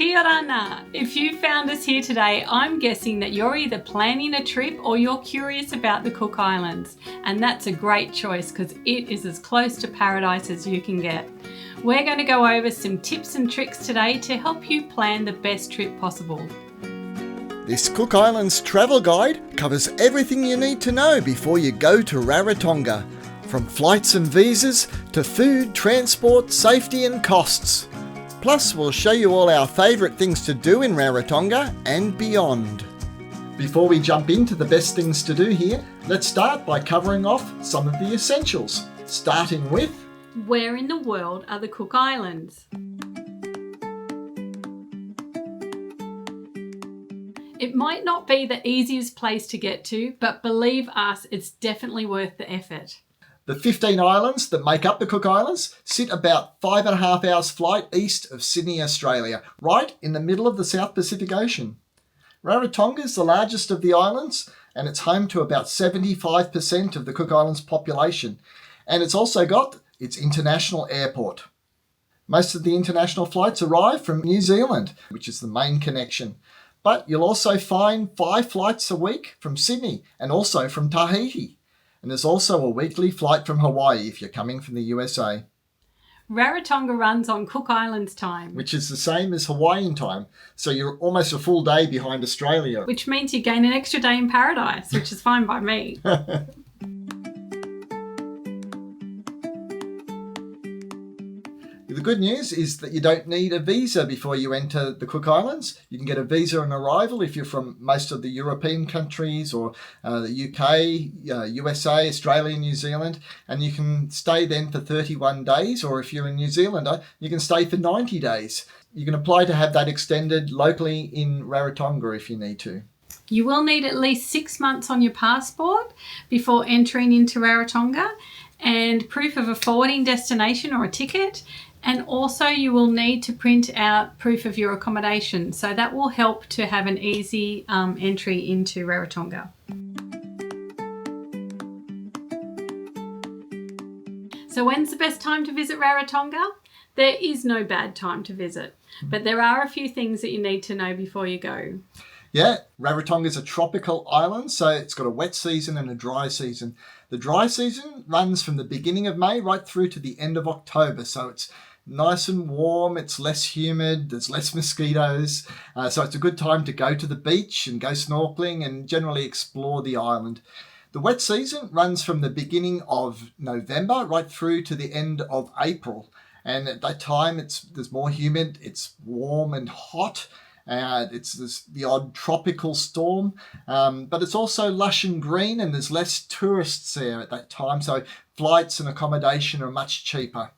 Kia ora. If you found us here today, I'm guessing that you're either planning a trip or you're curious about the Cook Islands. And that's a great choice because it is as close to paradise as you can get. We're going to go over some tips and tricks today to help you plan the best trip possible. This Cook Islands travel guide covers everything you need to know before you go to Rarotonga, from flights and visas to food, transport, safety and costs. Plus, we'll show you all our favourite things to do in Rarotonga and beyond. Before we jump into the best things to do here, let's start by covering off some of the essentials, starting with... Where in the world are the Cook Islands? It might not be the easiest place to get to, but believe us, it's definitely worth the effort. The 15 islands that make up the Cook Islands sit about 5.5 hours flight east of Sydney, Australia, right in the middle of the South Pacific Ocean. Rarotonga is the largest of the islands, and it's home to about 75% of the Cook Islands population, and it's also got its international airport. Most of the international flights arrive from New Zealand, which is the main connection, but you'll also find 5 flights a week from Sydney and also from Tahiti. And there's also a weekly flight from Hawaii if you're coming from the USA. Rarotonga runs on Cook Islands time, Which is the same as Hawaiian time. So you're almost a full day behind Australia. which means you gain an extra day in paradise, which is fine by me. The good news is that you don't need a visa before you enter the Cook Islands. You can get a visa on arrival if you're from most of the European countries or the UK, USA, Australia, New Zealand, and you can stay then for 31 days, or if you're a New Zealander, you can stay for 90 days. You can apply to have that extended locally in Rarotonga if you need to. You will need at least 6 months on your passport before entering into Rarotonga, and proof of a forwarding destination or a ticket. And also you will need to print out proof of your accommodation. So that will help to have an easy entry into Rarotonga. So when's the best time to visit Rarotonga? There is no bad time to visit, but there are a few things that you need to know before you go. Yeah, Rarotonga is a tropical island, so it's got a wet season and a dry season. The dry season runs from the beginning of May right through to the end of October, so it's nice and warm, it's less humid, there's less mosquitoes, so it's a good time to go to the beach and go snorkeling and generally explore the island. The wet season runs from the beginning of November right through to the end of April, and at that time there's more humid, it's warm and hot. It's the odd tropical storm, but it's also lush and green, and there's less tourists there at that time, so flights and accommodation are much cheaper.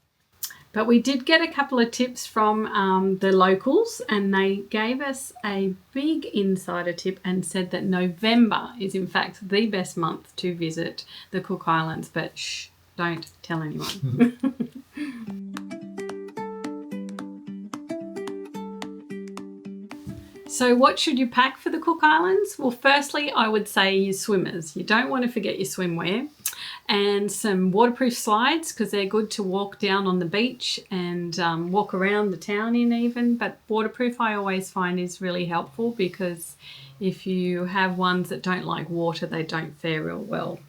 But we did get a couple of tips from the locals, and they gave us a big insider tip and said that November is in fact the best month to visit the Cook Islands, but shh, don't tell anyone. So what should you pack for the Cook Islands? Well, firstly, I would say your swimmers. You don't want to forget your swimwear, and some waterproof slides because they're good to walk down on the beach and walk around the town in even. But waterproof I always find is really helpful because if you have ones that don't like water, they don't fare real well.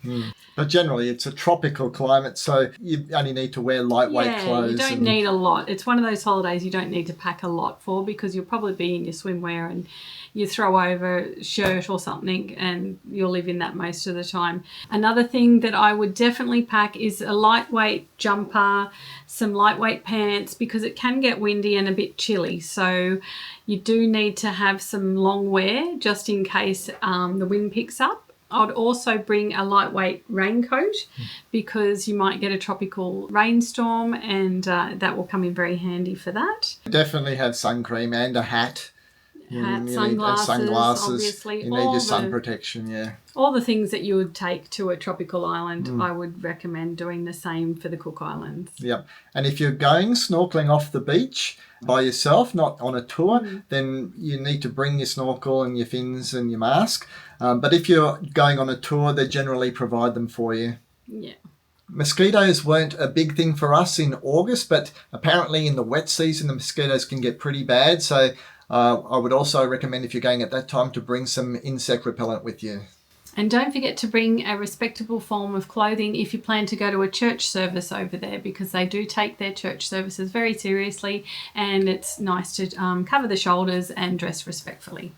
But generally it's a tropical climate, so you only need to wear lightweight clothes. You don't need a lot. It's one of those holidays you don't need to pack a lot for because you'll probably be in your swimwear and you throw over a shirt or something and you'll live in that most of the time. Another thing that I would definitely pack is a lightweight jumper, some lightweight pants because it can get windy and a bit chilly. So you do need to have some long wear just in case the wind picks up. I'd also bring a lightweight raincoat because you might get a tropical rainstorm and that will come in very handy for that. Definitely have sun cream and a hat. Sunglasses, obviously. You need your sun protection, yeah. All the things that you would take to a tropical island, I would recommend doing the same for the Cook Islands. Yep. And if you're going snorkeling off the beach by yourself, not on a tour, then you need to bring your snorkel and your fins and your mask. But if you're going on a tour, they generally provide them for you. Yeah. Mosquitoes weren't a big thing for us in August, but apparently in the wet season the mosquitoes can get pretty bad. So I would also recommend, if you're going at that time, to bring some insect repellent with you. And don't forget to bring a respectable form of clothing if you plan to go to a church service over there, because they do take their church services very seriously, and it's nice to cover the shoulders and dress respectfully.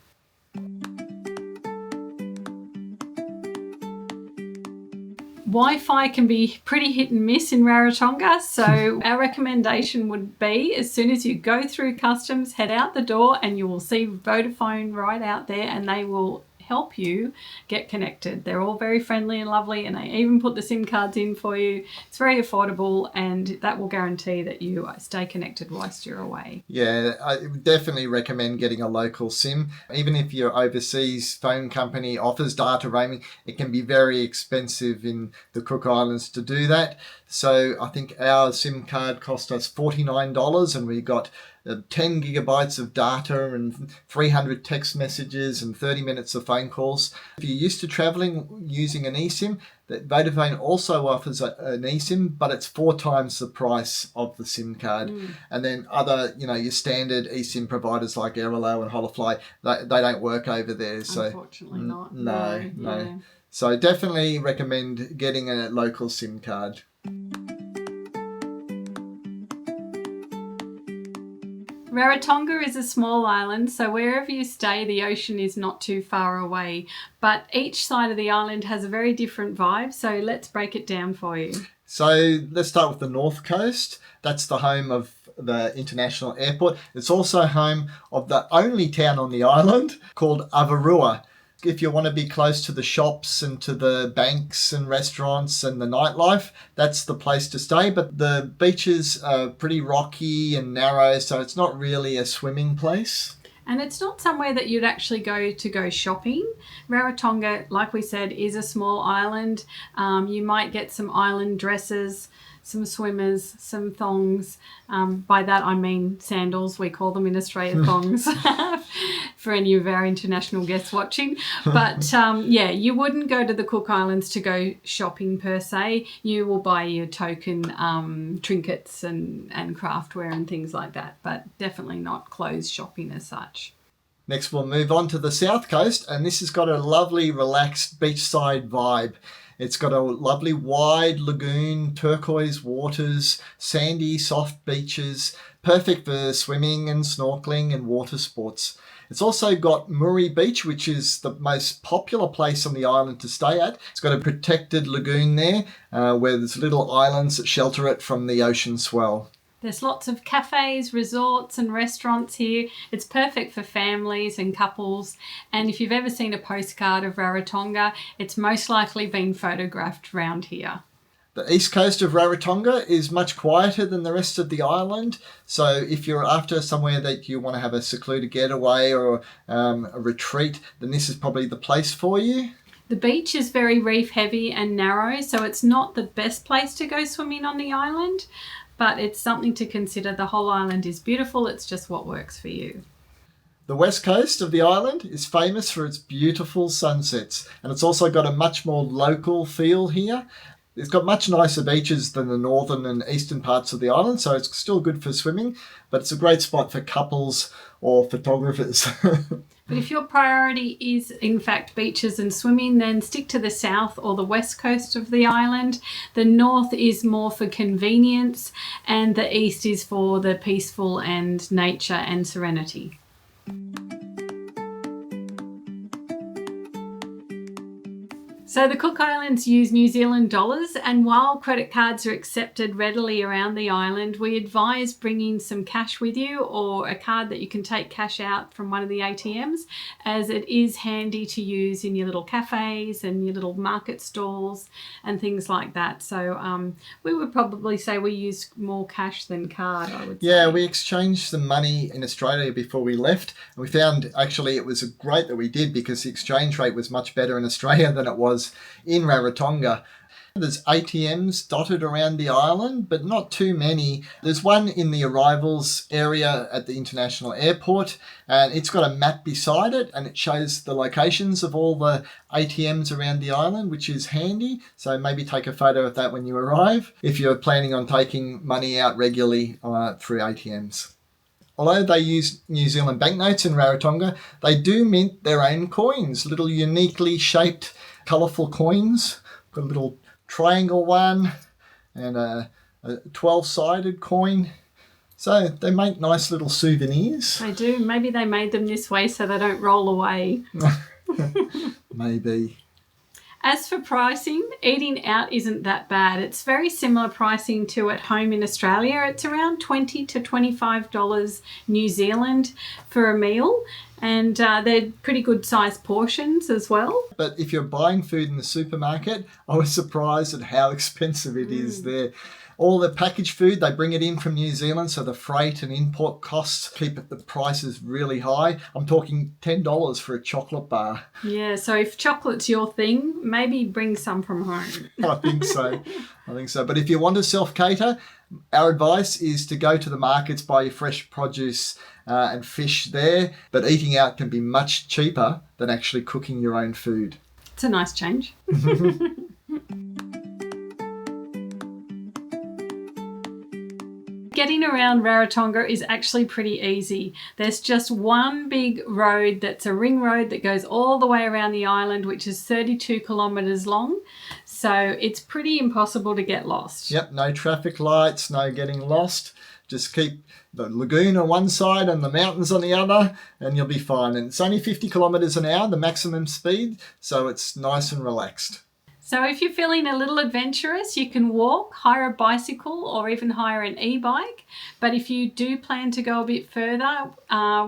Wi-Fi can be pretty hit and miss in Rarotonga, so our recommendation would be, as soon as you go through customs, head out the door and you will see Vodafone right out there, and they will help you get connected. They're all very friendly and lovely, and they even put the SIM cards in for you. It's very affordable, and that will guarantee that you stay connected whilst you're away. Yeah, I would definitely recommend getting a local SIM. Even if your overseas phone company offers data roaming, it can be very expensive in the Cook Islands to do that. So I think our SIM card cost us $49, and we got 10 gigabytes of data and 300 text messages and 30 minutes of phone calls. If you're used to traveling using an eSIM, that Vodafone also offers an eSIM, but it's 4 times the price of the SIM card. And then other, your standard eSIM providers like Airalo and Holofly, they don't work over there. So unfortunately not. No. Yeah. So definitely recommend getting a local SIM card. Rarotonga is a small island, so wherever you stay, the ocean is not too far away. But each side of the island has a very different vibe, so let's break it down for you. So let's start with the north coast. That's the home of the international airport. It's also home of the only town on the island called Avarua. If you want to be close to the shops and to the banks and restaurants and the nightlife, that's the place to stay. But the beaches are pretty rocky and narrow, so it's not really a swimming place. And it's not somewhere that you'd actually go shopping. Rarotonga, like we said, is a small island. You might get some island dresses, some swimmers, some thongs. By that I mean sandals. We call them in Australia thongs for any of our international guests watching. But you wouldn't go to the Cook Islands to go shopping per se. You will buy your token trinkets and craftware and things like that, but definitely not clothes shopping as such. Next we'll move on to the south coast, and this has got a lovely relaxed beachside vibe. It's got a lovely wide lagoon, turquoise waters, sandy, soft beaches, perfect for swimming and snorkelling and water sports. It's also got Muri Beach, which is the most popular place on the island to stay at. It's got a protected lagoon there where there's little islands that shelter it from the ocean swell. There's lots of cafes, resorts and restaurants here. It's perfect for families and couples. And if you've ever seen a postcard of Rarotonga, it's most likely been photographed around here. The east coast of Rarotonga is much quieter than the rest of the island. So if you're after somewhere that you want to have a secluded getaway or a retreat, then this is probably the place for you. The beach is very reef heavy and narrow, so it's not the best place to go swimming on the island, but it's something to consider. The whole island is beautiful. It's just what works for you. The west coast of the island is famous for its beautiful sunsets, and it's also got a much more local feel here. It's got much nicer beaches than the northern and eastern parts of the island, so it's still good for swimming, but it's a great spot for couples or photographers. But if your priority is, in fact, beaches and swimming, then stick to the south or the west coast of the island. The north is more for convenience, and the east is for the peaceful and nature and serenity. So the Cook Islands use New Zealand dollars, and while credit cards are accepted readily around the island, we advise bringing some cash with you or a card that you can take cash out from one of the ATMs, as it is handy to use in your little cafes and your little market stalls and things like that. So we would probably say we use more cash than card, I would say. Yeah, we exchanged some money in Australia before we left. And we found actually it was great that we did, because the exchange rate was much better in Australia than it was in Rarotonga. There's ATMs dotted around the island, but not too many. There's one in the arrivals area at the international airport, and it's got a map beside it, and it shows the locations of all the ATMs around the island, which is handy. So maybe take a photo of that when you arrive, if you're planning on taking money out regularly through ATMs. Although they use New Zealand banknotes in Rarotonga, they do mint their own coins, little uniquely shaped, colourful coins. Got a little triangle one and a 12-sided coin. So they make nice little souvenirs. They do. Maybe they made them this way so they don't roll away. Maybe. As for pricing, eating out isn't that bad. It's very similar pricing to at home in Australia. It's around $20 to $25 New Zealand for a meal, and they're pretty good sized portions as well. But if you're buying food in the supermarket, I was surprised at how expensive it is there. All the packaged food, they bring it in from New Zealand, so the freight and import costs keep the prices really high. I'm talking $10 for a chocolate bar. Yeah, so if chocolate's your thing, maybe bring some from home. I think so. But if you want to self-cater, our advice is to go to the markets, buy your fresh produce and fish there. But eating out can be much cheaper than actually cooking your own food. It's a nice change. Getting around Rarotonga is actually pretty easy. There's just one big road that's a ring road that goes all the way around the island, which is 32 kilometres long. So it's pretty impossible to get lost. Yep, no traffic lights, no getting lost. Just keep the lagoon on one side and the mountains on the other, and you'll be fine. And it's only 50 kilometres an hour, the maximum speed, so it's nice and relaxed. So if you're feeling a little adventurous, you can walk, hire a bicycle, or even hire an e-bike. But if you do plan to go a bit further,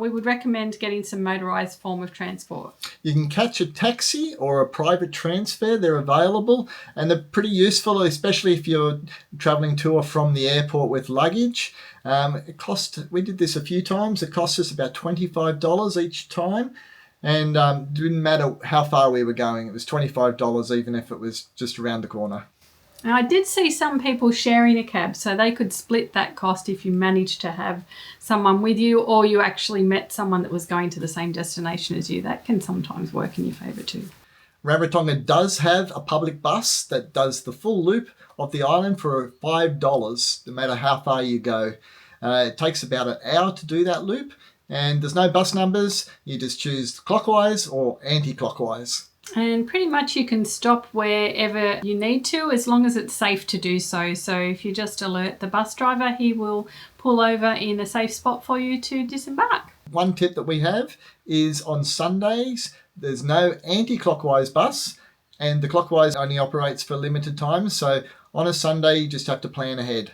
we would recommend getting some motorised form of transport. You can catch a taxi or a private transfer. They're available and they're pretty useful, especially if you're travelling to or from the airport with luggage. We did this a few times. It cost us about $25 each time. And it didn't matter how far we were going. It was $25 even if it was just around the corner. Now, I did see some people sharing a cab, so they could split that cost if you managed to have someone with you or you actually met someone that was going to the same destination as you. That can sometimes work in your favour too. Rarotonga does have a public bus that does the full loop of the island for $5 no matter how far you go. It takes about an hour to do that loop. And there's no bus numbers, you just choose clockwise or anti-clockwise. And pretty much you can stop wherever you need to as long as it's safe to do so. So if you just alert the bus driver, he will pull over in a safe spot for you to disembark. One tip that we have is on Sundays, there's no anti-clockwise bus and the clockwise only operates for limited times. So on a Sunday, you just have to plan ahead.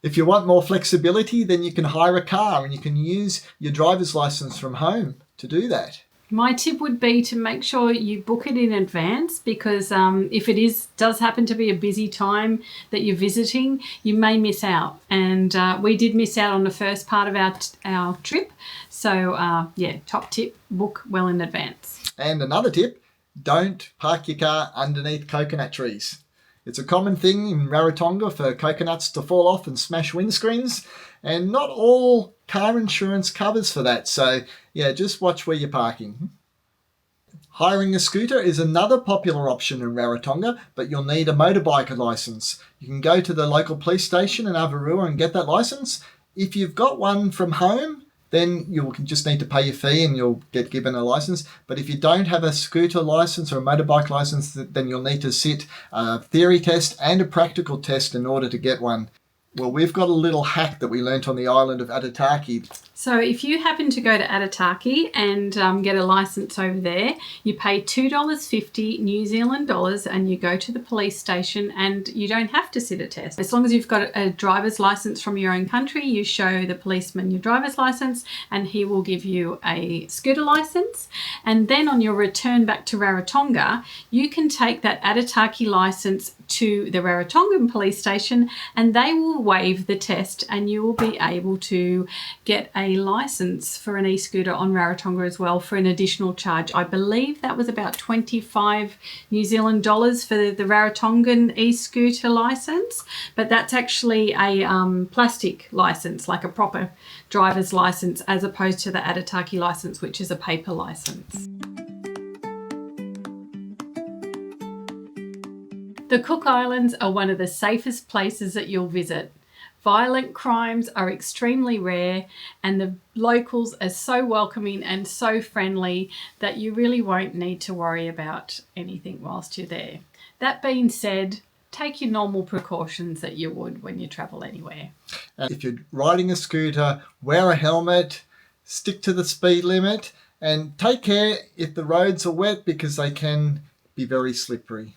If you want more flexibility, then you can hire a car and you can use your driver's license from home to do that. My tip would be to make sure you book it in advance because if it does happen to be a busy time that you're visiting, you may miss out. And we did miss out on the first part of our trip. So top tip, book well in advance. And another tip, don't park your car underneath coconut trees. It's a common thing in Rarotonga for coconuts to fall off and smash windscreens, and not all car insurance covers for that. So, just watch where you're parking. Hiring a scooter is another popular option in Rarotonga, but you'll need a motorbike license. You can go to the local police station in Avarua and get that license. If you've got one from home, then you'll just need to pay your fee and you'll get given a license. But if you don't have a scooter license or a motorbike license, then you'll need to sit a theory test and a practical test in order to get one. Well, we've got a little hack that we learnt on the island of Aitutaki. So if you happen to go to Aitutaki and get a license over there, you pay $2.50 New Zealand dollars and you go to the police station and you don't have to sit a test. As long as you've got a driver's license from your own country, you show the policeman your driver's license and he will give you a scooter license. And then on your return back to Rarotonga, you can take that Aitutaki license to the Rarotongan police station and they will waive the test and you will be able to get a license for an e-scooter on Rarotonga as well for an additional charge. I believe that was about 25 New Zealand dollars for the Rarotongan e-scooter license, but that's actually a plastic license, like a proper driver's license, as opposed to the Aitutaki license, which is a paper license. The Cook Islands are one of the safest places that you'll visit. Violent crimes are extremely rare, and the locals are so welcoming and so friendly that you really won't need to worry about anything whilst you're there. That being said, take your normal precautions that you would when you travel anywhere. If you're riding a scooter, wear a helmet, stick to the speed limit, and take care if the roads are wet because they can be very slippery.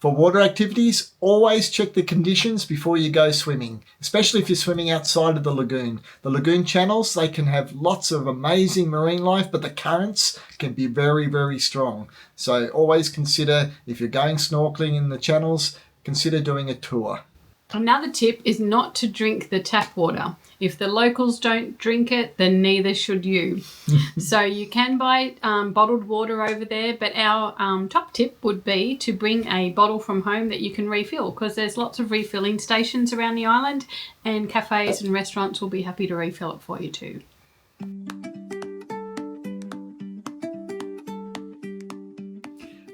For water activities, always check the conditions before you go swimming, especially if you're swimming outside of the lagoon. The lagoon channels, they can have lots of amazing marine life, but the currents can be very, very strong. So always consider, if you're going snorkeling in the channels, consider doing a tour. Another tip is not to drink the tap water. If the locals don't drink it, then neither should you. So you can buy bottled water over there, but our top tip would be to bring a bottle from home that you can refill, because there's lots of refilling stations around the island, and cafes and restaurants will be happy to refill it for you too.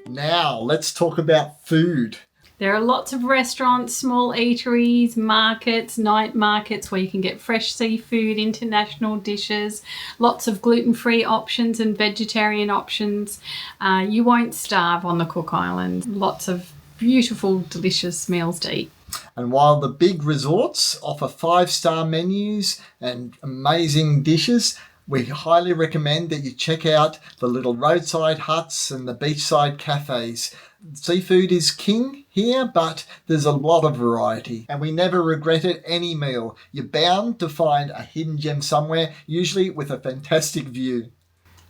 Now, let's talk about food. There are lots of restaurants, small eateries, markets, night markets where you can get fresh seafood, international dishes, lots of gluten-free options and vegetarian options. You won't starve on the Cook Islands. Lots of beautiful, delicious meals to eat. And while the big resorts offer 5-star menus and amazing dishes, we highly recommend that you check out the little roadside huts and the beachside cafes. Seafood is king here, but there's a lot of variety, and we never regretted any meal. You're bound to find a hidden gem somewhere, usually with a fantastic view.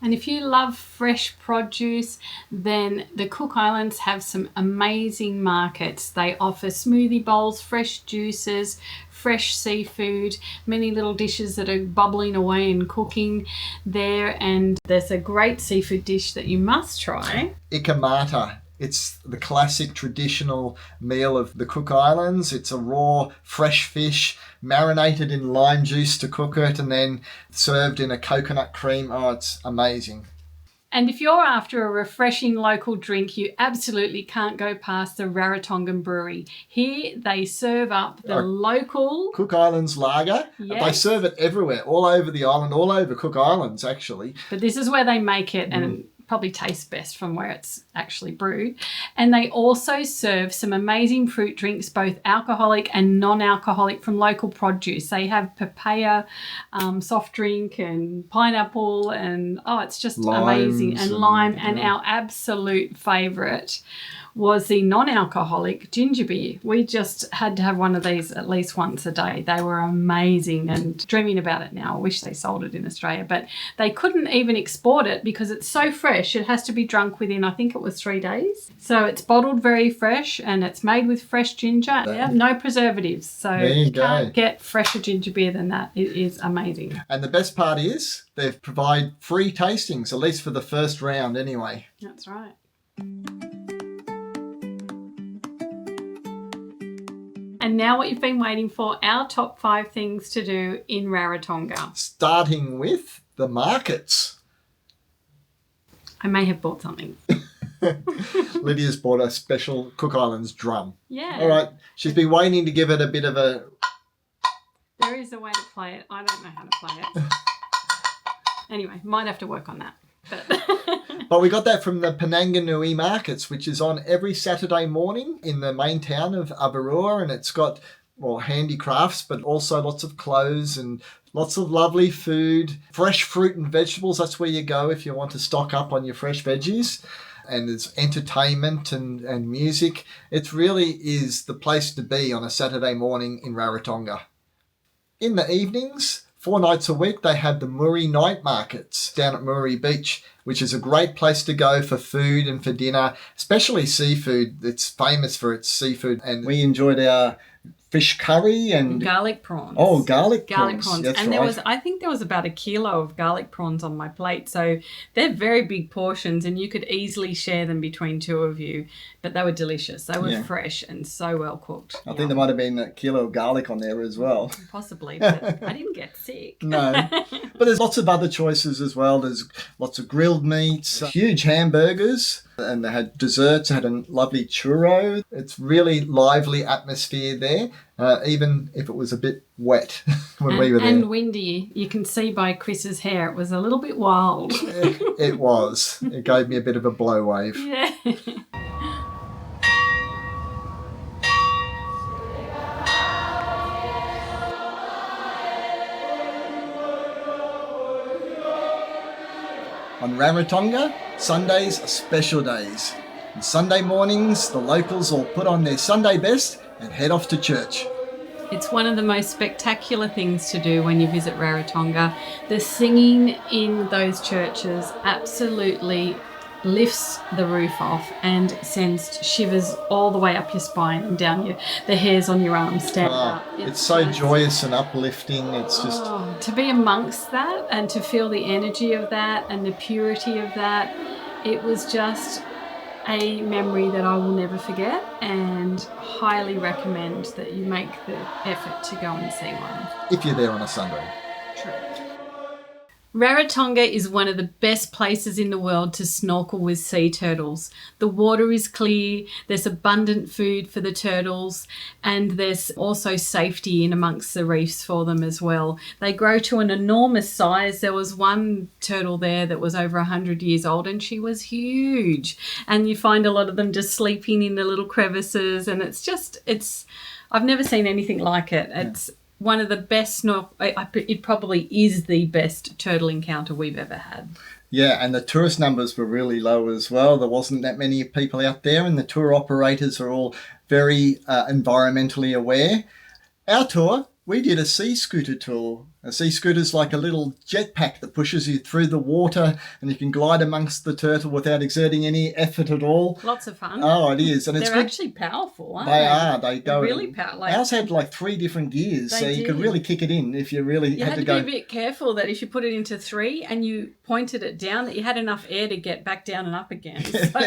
And if you love fresh produce, then the Cook Islands have some amazing markets. They offer smoothie bowls, fresh juices, fresh seafood, many little dishes that are bubbling away and cooking there. And there's a great seafood dish that you must try. Ikamata. It's the classic traditional meal of the Cook Islands. It's a raw, fresh fish, marinated in lime juice to cook it, and then served in a coconut cream. Oh, it's amazing. And if you're after a refreshing local drink, you absolutely can't go past the Rarotongan Brewery. Here they serve up the local Cook Islands lager. Yes. They serve it everywhere, all over the island, all over Cook Islands actually. But this is where they make it, and it probably tastes best from where it's actually brewed. And they also serve some amazing fruit drinks, both alcoholic and non-alcoholic, from local produce. They have papaya soft drink and pineapple, and it's just amazing. And lime, and our absolute favourite was the non-alcoholic ginger beer. We just had to have one of these at least once a day. They were amazing, and dreaming about it now. I wish they sold it in Australia, but they couldn't even export it because it's so fresh. It has to be drunk within, I think it was 3 days. So it's bottled very fresh, and it's made with fresh ginger. No preservatives. So you can't get fresher ginger beer than that. It is amazing. And the best part is they provide free tastings, at least for the first round anyway. That's right. And now what you've been waiting for, our top 5 things to do in Rarotonga. Starting with the markets. I may have bought something. Lydia's bought a special Cook Islands drum. Yeah. All right. She's been waiting to give it a bit of a... There is a way to play it. I don't know how to play it. Anyway, might have to work on that. But we got that from the Pananganui markets, which is on every Saturday morning in the main town of Avarua, and it's got, handicrafts, but also lots of clothes and lots of lovely food, fresh fruit and vegetables. That's where you go if you want to stock up on your fresh veggies. And there's entertainment and music. It really is the place to be on a Saturday morning in Rarotonga. In the evenings, 4 nights a week, they have the Muri night markets down at Muri Beach, which is a great place to go for food and for dinner, especially seafood. It's famous for its seafood. And we enjoyed our fish curry and garlic prawns. Oh, garlic prawns. That's and right. I think there was about 1 kilo of garlic prawns on my plate. So they're very big portions, and you could easily share them between 2 of you. But they were delicious. They were fresh and so well cooked. I think there might have been 1 kilo of garlic on there as well. Possibly, but I didn't get sick. No. But there's lots of other choices as well. There's lots of grilled meats, huge hamburgers, And they had desserts, had a lovely churro. It's really lively atmosphere there, even if it was a bit wet when we were there. And windy. You can see by Chris's hair, it was a little bit wild. It was. It gave me a bit of a blow wave. Yeah. On Rarotonga, Sundays are special days. And Sunday mornings, the locals all put on their Sunday best and head off to church. It's one of the most spectacular things to do when you visit Rarotonga. The singing in those churches absolutely lifts the roof off and sends shivers all the way up your spine and down the hairs on your arms stand up. It's so joyous and uplifting. It's just... to be amongst that and to feel the energy of that and the purity of that, it was just a memory that I will never forget, and highly recommend that you make the effort to go and see one. If you're there on a Sunday. True. Rarotonga is one of the best places in the world to snorkel with sea turtles. The water is clear, there's abundant food for the turtles, and there's also safety in amongst the reefs for them as well. They grow to an enormous size. There was one turtle there that was over 100 years old, and she was huge. And you find a lot of them just sleeping in the little crevices, and I've never seen anything like it. It's one of the best it probably is the best turtle encounter we've ever had. Yeah, and the tourist numbers were really low as well. There wasn't that many people out there, and the tour operators are all very environmentally aware. Our tour, we did a sea scooter tour. A sea scooter's like a little jetpack that pushes you through the water, and you can glide amongst the turtle without exerting any effort at all. Lots of fun. Oh, it is. And They're actually powerful, aren't they? They are. They go really powerful. Ours had like 3 different gears, so you could really kick it in if you really had to go. be a bit careful that if you put it into 3 and you pointed it down, that you had enough air to get back down and up again. So,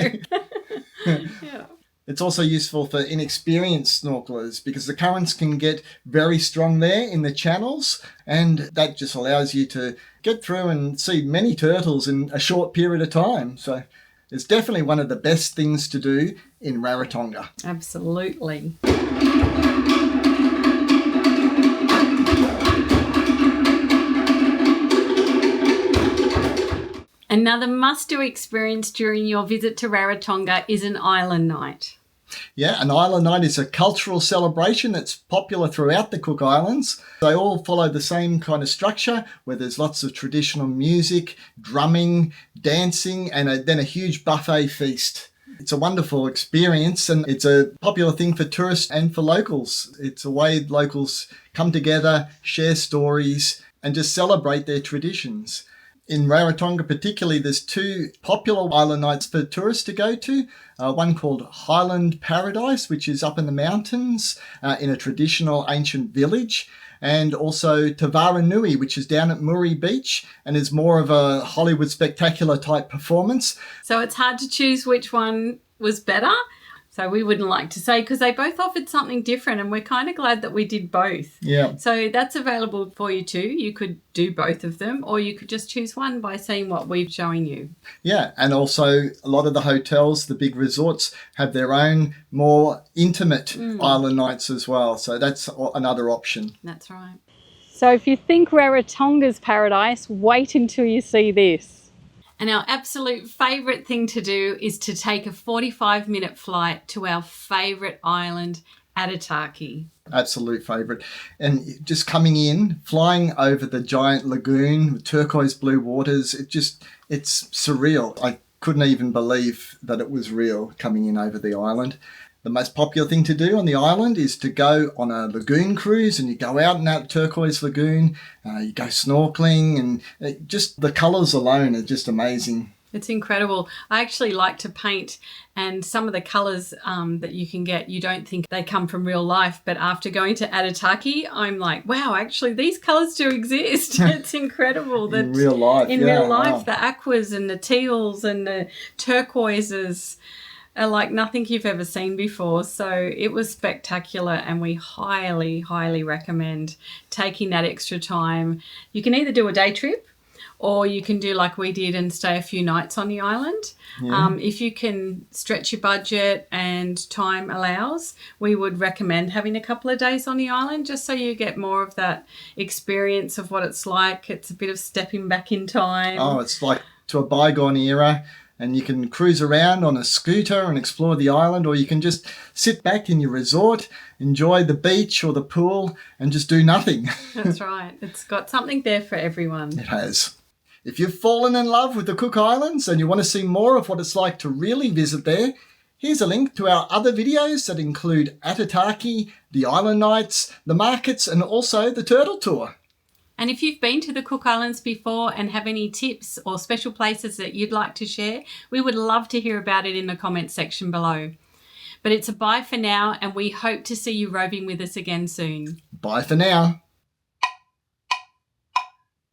yeah. It's also useful for inexperienced snorkelers because the currents can get very strong there in the channels, and that just allows you to get through and see many turtles in a short period of time. So it's definitely one of the best things to do in Rarotonga. Absolutely. Another must-do experience during your visit to Rarotonga is an island night. Yeah, an island night is a cultural celebration that's popular throughout the Cook Islands. They all follow the same kind of structure where there's lots of traditional music, drumming, dancing, and then a huge buffet feast. It's a wonderful experience, and it's a popular thing for tourists and for locals. It's a way locals come together, share stories, and just celebrate their traditions. In Rarotonga particularly, there's 2 popular island nights for tourists to go to. One called Highland Paradise, which is up in the mountains in a traditional ancient village, and also Tavara Nui, which is down at Muri Beach and is more of a Hollywood spectacular type performance. So it's hard to choose which one was better. So we wouldn't like to say, because they both offered something different, and we're kind of glad that we did both. Yeah. So that's available for you too. You could do both of them, or you could just choose one by seeing what we've shown you. Yeah, and also a lot of the hotels, the big resorts, have their own more intimate island nights as well. So that's another option. That's right. So if you think Rarotonga's paradise, wait until you see this. And our absolute favourite thing to do is to take a 45-minute flight to our favourite island, Aitutaki. Absolute favourite. And just coming in, flying over the giant lagoon with turquoise blue waters, it's surreal. I couldn't even believe that it was real coming in over the island. The most popular thing to do on the island is to go on a lagoon cruise, and you go out in that turquoise lagoon, you go snorkeling, and just the colours alone are just amazing. It's incredible. I actually like to paint, and some of the colours that you can get, you don't think they come from real life, but after going to Aitutaki, I'm like, wow, actually these colours do exist. It's incredible. That in real life. The aquas and the teals and the turquoises are like nothing you've ever seen before. So it was spectacular, and we highly, highly recommend taking that extra time. You can either do a day trip, or you can do like we did and stay a few nights on the island. If you can stretch your budget and time allows, we would recommend having a couple of days on the island just so you get more of that experience of what it's like. It's a bit of stepping back in time. Oh, it's like to a bygone era, and you can cruise around on a scooter and explore the island, or you can just sit back in your resort, enjoy the beach or the pool and just do nothing. That's right. It's got something there for everyone. It has. If you've fallen in love with the Cook Islands and you want to see more of what it's like to really visit there, here's a link to our other videos that include Aitutaki, the Island Nights, the markets and also the turtle tour. And if you've been to the Cook Islands before and have any tips or special places that you'd like to share, we would love to hear about it in the comments section below. But it's a bye for now, and we hope to see you roving with us again soon. Bye for now.